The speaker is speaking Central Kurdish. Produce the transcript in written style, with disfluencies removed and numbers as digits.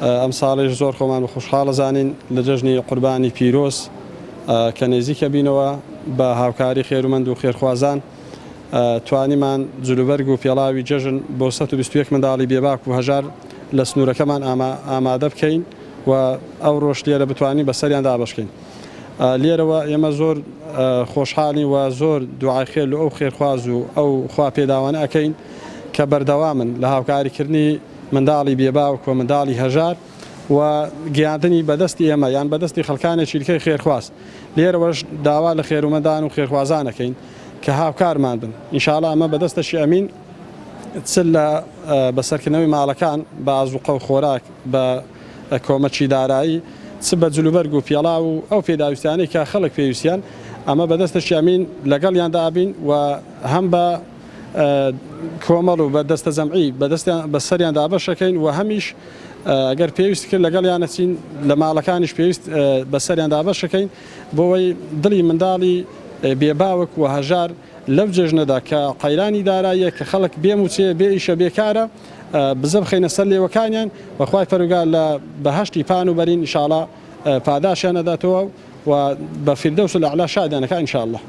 ئەم ساڵێش زۆر خۆمان خۆشحاڵە زانین لە جەژنی قوربانی پیرۆز کە نێزیکە بینەوە بە هاوکاری خێرومەند و خێرخوازان توانیمان جلوبەرگ و پێڵاوی جەژن بۆ 121 منداڵی بێباک و هەژار لە سنوورەکەمان ئامادە بکەین و ئەو ڕۆژ لێرە بتوانین بەسەریان دابەشکەین. لێرەوە ئێمە زۆر خۆشحاڵین و زۆر دوعای خێر لە ئەو خێرخواز و ئەو خوا پێداوانە ئەەکەین کە بەردەوامن لە هاوکاریکردنی منداڵی بێباوک و منداڵی هەژار و گەیاندنی بەدەستی ئێمە یان بەدەستی خەڵکانێکی دیکەی خێرخواز. لێرەوەش داوا لە خێرومەندان و خێرخوازانەکەین کە هاوکارمان بن. ئینشاڵڵا ئەمە بەدەستەشی ئەمین چ لە بەسەرکردنەوەی ماڵەکان بە ئازوقە و خۆراک بە کۆمەچی دارایی چ بە جلوبەرگ و پێڵا و ئەو پێداویستانەی کە خەڵک پێویستیان ئەمە بەدەستەشی ئەمین لەگەڵیاندا ئابین و هەم بە کۆمەڵ و بە دەستە جەمعی بەسەریان دابەشەکەین و هەمیش ئەگەر پێویست کرد لەگەڵیانەچین لە ماڵەکانیش پێویست بەسەریان دابەشەکەین بۆەوەی دڵی منداڵی بێباوک و هەژار لەو جێژنەدا کە قەیرانی داراییە کە خەڵک بێموچێ بێ ئیشە بێکارە بزە بخەینە سەر لێوەکانیان بەخوای پەروەردگار لە بەهەشتی پان و بەرین ئینشاڵڵا پاداشیان ئەداتەوە و بە فیردەوس و لە ئەعلا شادیانەکە ئینشاءالله.